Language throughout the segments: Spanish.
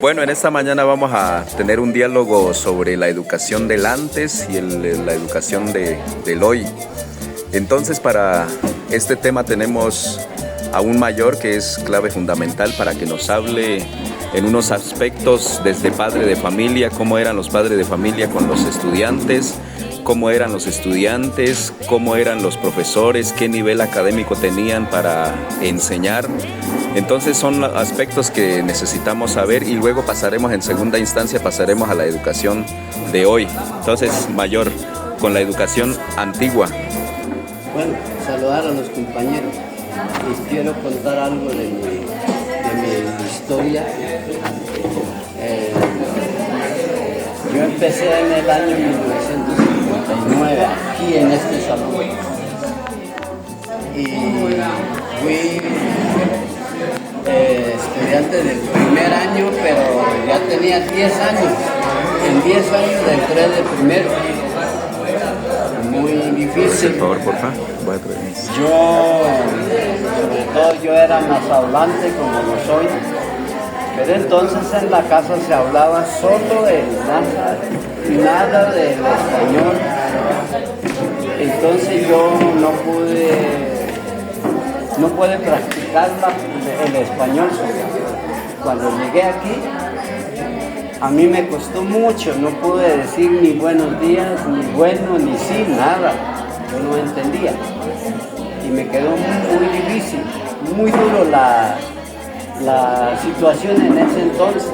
Bueno, en esta mañana vamos a tener un diálogo sobre la educación del antes y la educación del hoy. Entonces, para este tema tenemos a un mayor que es clave fundamental para que nos hable en unos aspectos desde padre de familia, cómo eran los padres de familia con los estudiantes, cómo eran los estudiantes, cómo eran los profesores, qué nivel académico tenían para enseñar. Entonces son aspectos que necesitamos saber y luego pasaremos en segunda instancia, pasaremos a la educación de hoy. Entonces, mayor, con la educación antigua. Bueno, saludar a los compañeros. Les quiero contar algo de mi historia. Yo empecé en el año 1959 aquí en este salón y fui estudiante del primer año, pero ya tenía 10 años. En 10 años entré de primero. Muy difícil. Por favor, porfa. Voy a traer. Sobre todo yo era más hablante como lo soy. Pero entonces en la casa se hablaba solo el nada del español. Entonces yo no pude practicar el español. Cuando llegué aquí, a mí me costó mucho, no pude decir ni buenos días, ni bueno, ni sí, nada. Yo no entendía. Y me quedó muy difícil, muy duro la situación en ese entonces.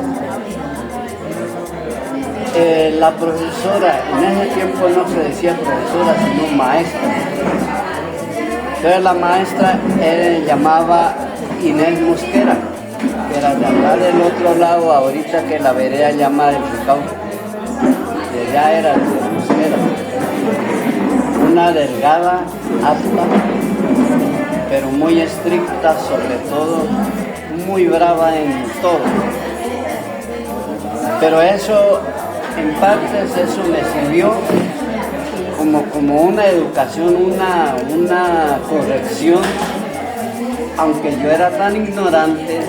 La profesora, en ese tiempo no se decía profesora, sino maestra. Entonces la maestra llamaba Inés Mosquera, que era de acá del otro lado, ahorita que la vereda llama el Ricao. De allá era de Mosquera. Una delgada, alta, pero muy estricta, sobre todo, muy brava en todo. Pero eso, en partes, eso me sirvió como una educación, una corrección, aunque yo era tan ignorante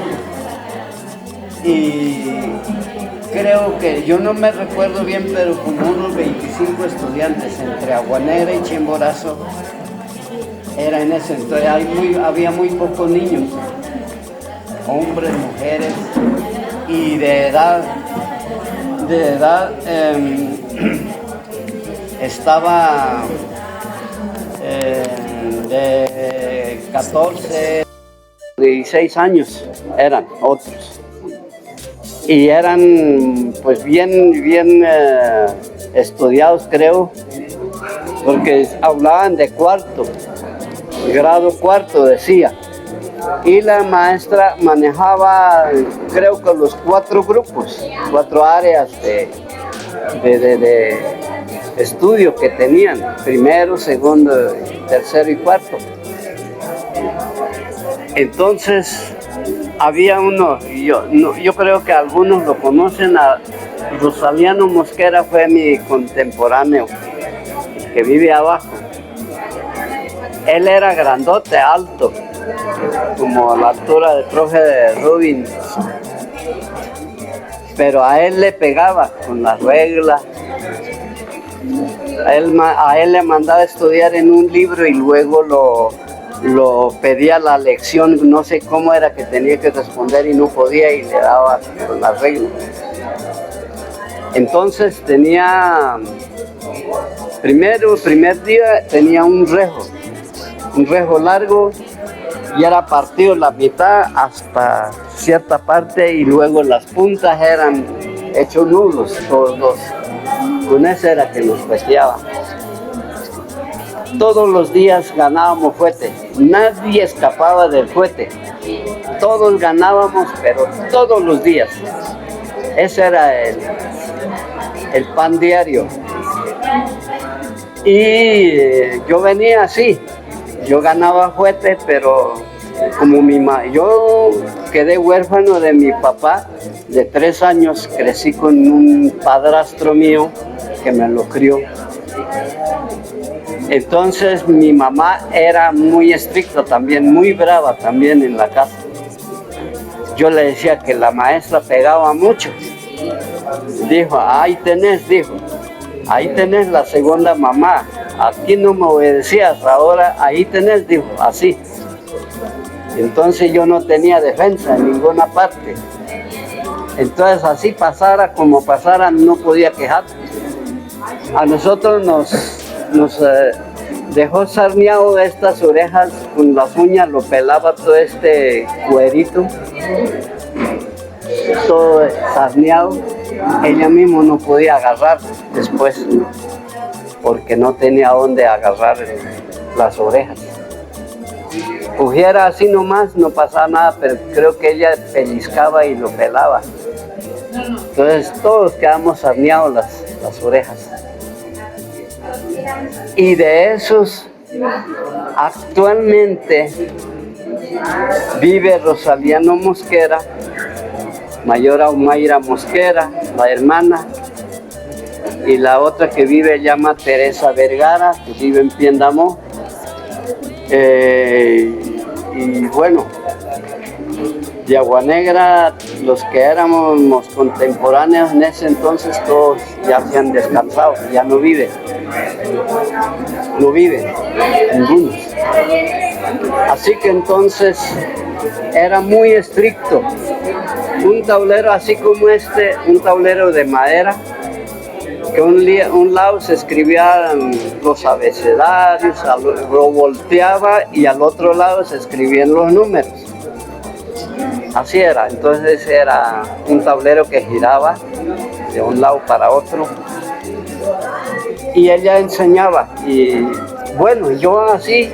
y creo que, yo no me recuerdo bien, pero como unos 25 estudiantes entre Aguanegra y Chimborazo, era en ese entonces, había muy pocos niños, hombres, mujeres, y de edad estaba de 14, 16 años, eran otros. Y eran pues bien estudiados, creo, porque hablaban de grado cuarto decía. Y la maestra manejaba, creo que los 4 grupos, 4 áreas de estudio que tenían, primero, segundo, tercero y cuarto. Entonces, había uno, yo creo que algunos lo conocen, a Rosaliano Mosquera, fue mi contemporáneo, que vive abajo. Él era grandote, alto, como a la altura del profe de Rubin, pero a él le pegaba con las reglas. A él le mandaba estudiar en un libro y luego lo pedía la lección, no sé cómo era que tenía que responder y no podía, y le daba con las reglas. Entonces tenía, primer día tenía un rejo largo, y era partido la mitad hasta cierta parte, y luego las puntas eran hechos nudos, todos dos. Con eso era que nos peteábamos. Todos los días ganábamos fuete, nadie escapaba del fuete. Todos ganábamos, pero todos los días. Ese era el pan diario. Y yo venía así. Yo ganaba fuete, pero como yo quedé huérfano de mi papá, de 3 años, crecí con un padrastro mío que me lo crió. Entonces mi mamá era muy estricta también, muy brava también en la casa. yo le decía que la maestra pegaba mucho. Dijo, ahí tenés, dijo, ahí tenés la segunda mamá. A ti no me obedecías, ahora ahí tenés, dijo, así. Entonces yo no tenía defensa en ninguna parte. Entonces así pasara como pasara, no podía quejar. A nosotros nos dejó sarneado estas orejas con las uñas, lo pelaba todo este cuerito, todo sarneado. Ella misma no podía agarrar después, porque no tenía dónde agarrar las orejas. Cogiera así nomás, no pasaba nada, pero creo que ella pellizcaba y lo pelaba. Entonces todos quedamos sarneados las orejas. Y de esos, actualmente vive Rosaliano Mosquera, Mayora Omaira Mosquera, la hermana, y la otra que vive llama Teresa Vergara, que vive en Piendamó. Y bueno, de Agua Negra, los que éramos contemporáneos en ese entonces, todos ya se han descansado, ya no viven. No viven, ninguno. Así que entonces era muy estricto. Un tablero así como este, un tablero de madera, que un lado se escribían los abecedarios, lo volteaba y al otro lado se escribían los números. Así era, entonces era un tablero que giraba de un lado para otro. Y ella enseñaba, y bueno, yo así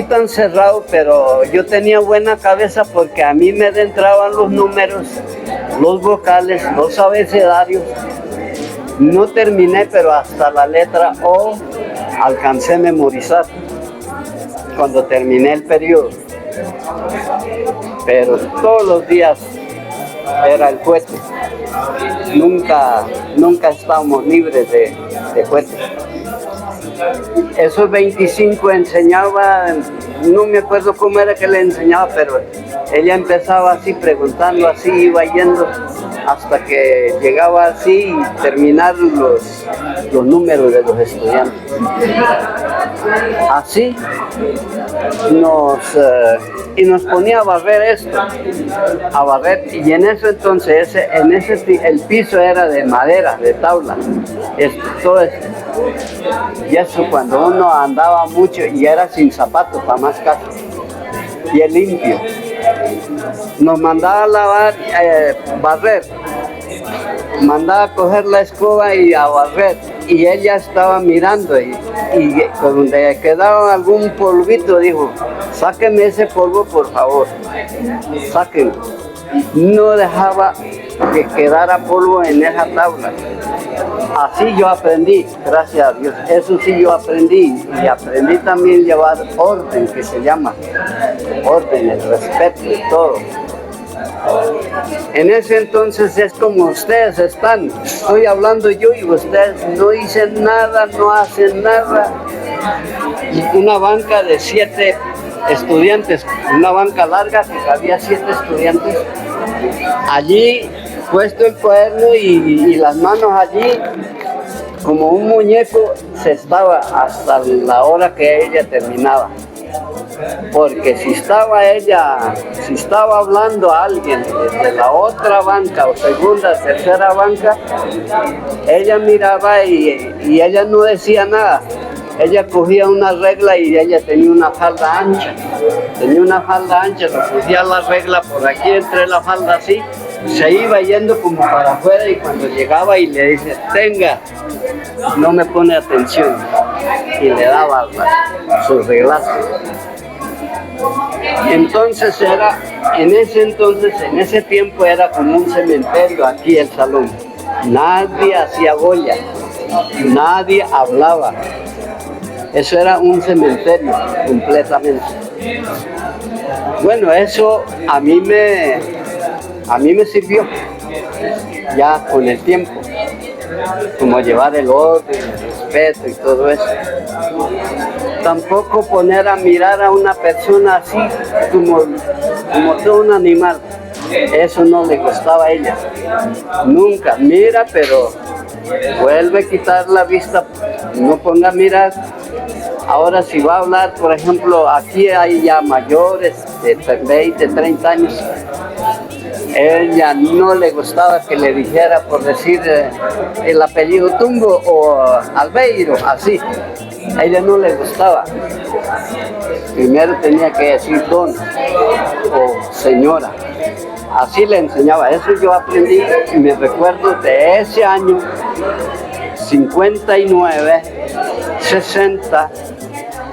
tan cerrado, pero yo tenía buena cabeza porque a mí me entraban los números, los vocales, los abecedarios. No terminé, pero hasta la letra O alcancé a memorizar cuando terminé el periodo. Pero todos los días era el cohete. Nunca estábamos libres de cohete. Esos 25 enseñaba, no me acuerdo cómo era que le enseñaba, pero ella empezaba así, preguntando así, iba yendo hasta que llegaba así y terminar los números de los estudiantes. Así nos ponía a barrer esto, a barrer, y en eso entonces, el piso era de madera, de tabla, todo esto. Y eso cuando uno andaba mucho y era sin zapatos, para más caso, y el limpio. Nos mandaba a lavar, barrer, mandaba a coger la escoba y a barrer, y ella estaba mirando y donde quedaba algún polvito dijo, sáquenme ese polvo por favor, sáquenlo. No dejaba que quedara polvo en esa tabla. Así yo aprendí, gracias a Dios, eso sí yo aprendí, y aprendí también llevar orden, que se llama orden, el respeto y todo. En ese entonces es como ustedes están, estoy hablando yo y ustedes no dicen nada, no hacen nada. Una banca de 7 estudiantes, una banca larga que cabía 7 estudiantes, allí puesto el cuaderno y las manos allí, como un muñeco, se estaba hasta la hora que ella terminaba. Porque si estaba hablando a alguien desde la otra banca o segunda, tercera banca, ella miraba y ella no decía nada. Ella cogía una regla y ella tenía una falda ancha. Le cogía la regla por aquí entre la falda así, se iba yendo como para afuera, y cuando llegaba y le dice, tenga, no me pone atención, y le daba sus reglas. Entonces en ese tiempo era como un cementerio aquí el salón. Nadie hacía boya, nadie hablaba. Eso era un cementerio completamente. Bueno, eso a mí me sirvió ya con el tiempo. como llevar el orden, el respeto y todo eso. Tampoco poner a mirar a una persona así como todo un animal. Eso no le gustaba a ella. Nunca. Mira, pero vuelve a quitar la vista, no ponga a mirar. Ahora si va a hablar, por ejemplo, aquí hay ya mayores de 20, 30 años. Ella no le gustaba que le dijera, por decir, el apellido Tumbo o Albeiro, así. A ella no le gustaba. Primero tenía que decir don o señora. Así le enseñaba. Eso yo aprendí y me recuerdo de ese año 59, 60.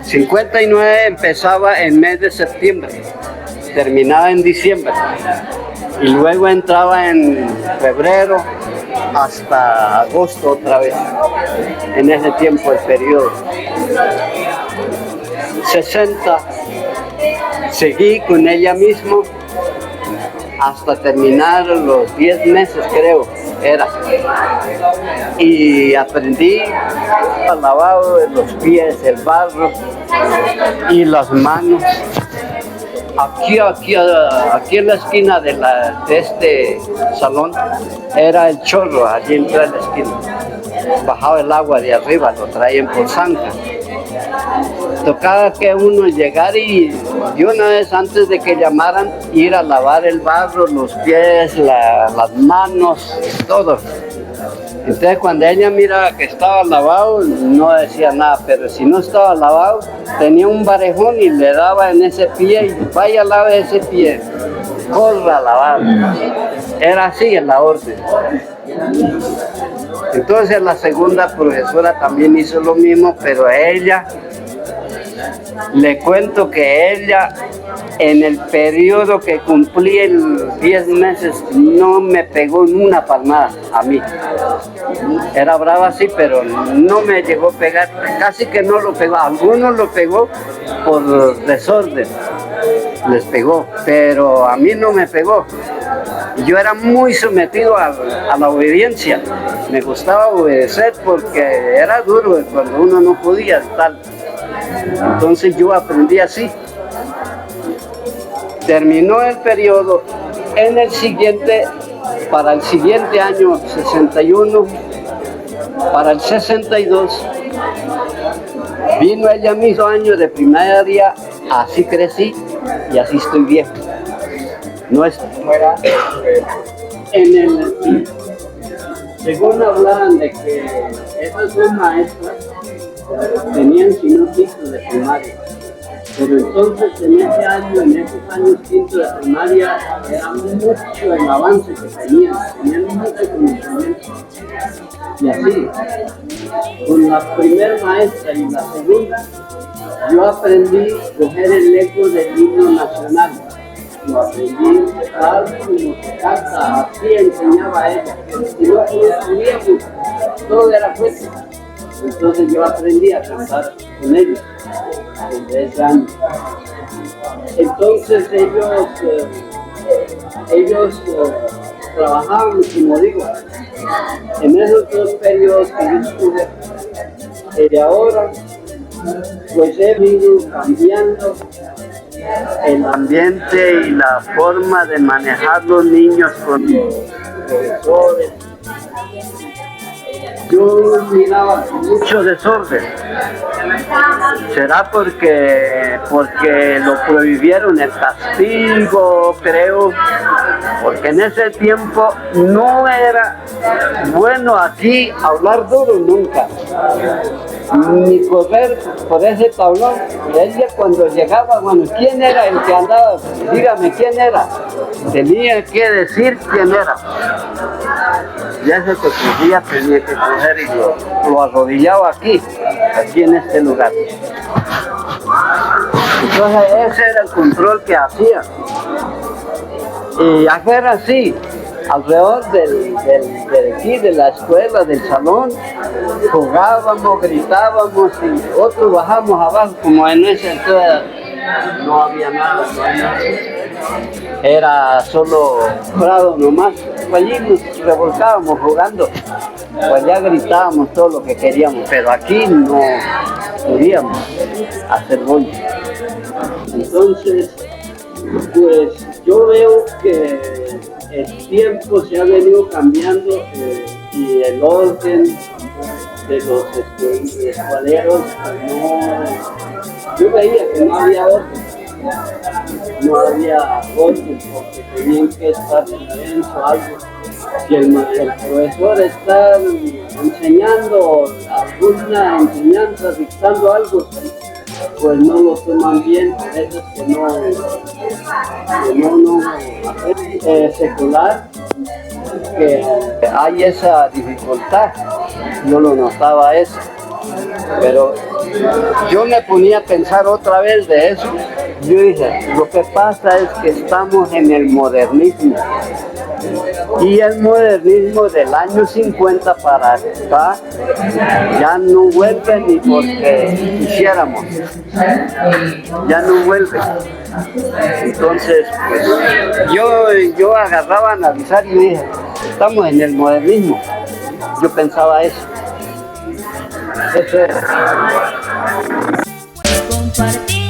59 empezaba en mes de septiembre, terminaba en diciembre y luego entraba en febrero hasta agosto otra vez, en ese tiempo el periodo. 60 seguí con ella mismo hasta terminar los 10 meses, creo, era. Y aprendí el lavado de los pies, el barro y las manos. Aquí en la esquina de este salón era el chorro, allí en la esquina. Bajaba el agua de arriba, lo traían por zanja. Tocaba que uno llegara y de una vez antes de que llamaran, ir a lavar el barro, los pies, las manos, todo. Entonces cuando ella miraba que estaba lavado, no decía nada, pero si no estaba lavado, tenía un barejón y le daba en ese pie y vaya, lave ese pie, corra a lavar. Era así en la orden. Entonces la segunda profesora también hizo lo mismo, pero ella, le cuento que ella en el periodo que cumplí el 10 meses no me pegó en una palmada a mí. Era brava sí, pero no me llegó a pegar, casi que no lo pegó. Algunos lo pegó por desorden, les pegó, pero a mí no me pegó. Yo era muy sometido a la obediencia, me gustaba obedecer porque era duro cuando uno no podía estar. Entonces yo aprendí así. Terminó el periodo. En el siguiente, para el siguiente año 61, para el 62, vino ella mismo año de primaria, así crecí y así estoy viejo. No es fuera. En el, según hablaban de que esas dos maestras tenían sino quinto de primaria, pero entonces en ese año, en esos años quinto de primaria, era mucho el avance que tenían mucho conocimiento. Y así, con la primera maestra y la segunda, yo aprendí a coger el eco del himno nacional. Lo aprendí tal como se canta, así enseñaba a ella. Si no estudiamos, todo era fuerte. Entonces yo aprendí a cantar con ellos desde ese año. Entonces ellos trabajaban, como digo, en esos dos periodos que yo estuve. Y ahora, pues he ido cambiando el ambiente y la forma de manejar los niños con los profesores. Yo miraba mucho desorden. ¿Será porque lo prohibieron el castigo, creo? Porque en ese tiempo no era bueno aquí hablar duro nunca, ni correr por ese tablón. Y ella cuando llegaba, bueno, ¿quién era el que andaba? Dígame, ¿quién era? Tenía que decir quién era. Ya ese que podía tenía que coger y lo arrodillaba aquí en este lugar. Entonces ese era el control que hacía. Y hacer así, alrededor de aquí, de la escuela, del salón, jugábamos, gritábamos y otros bajamos abajo, como en ese entonces no había nada, era solo prado nomás. Allí nos revolcábamos jugando. pues ya gritábamos todo lo que queríamos, pero aquí no podíamos hacer bulla. Entonces, pues yo veo que el tiempo se ha venido cambiando y el orden de los escualeros, no, yo veía que no había orden. No había orden porque tenían que estar en silencio algo. Si el profesor está enseñando alguna enseñanza, dictando algo, pues no lo toman bien, por eso es que no secular, que hay esa dificultad, yo lo notaba eso, pero yo me ponía a pensar otra vez de eso. Yo dije, lo que pasa es que estamos en el modernismo. Y el modernismo del año 50 para acá ya no vuelve ni porque quisiéramos. Ya no vuelve. Entonces, pues, yo agarraba a analizar y dije, estamos en el modernismo. Yo pensaba eso. Eso era. Compartir.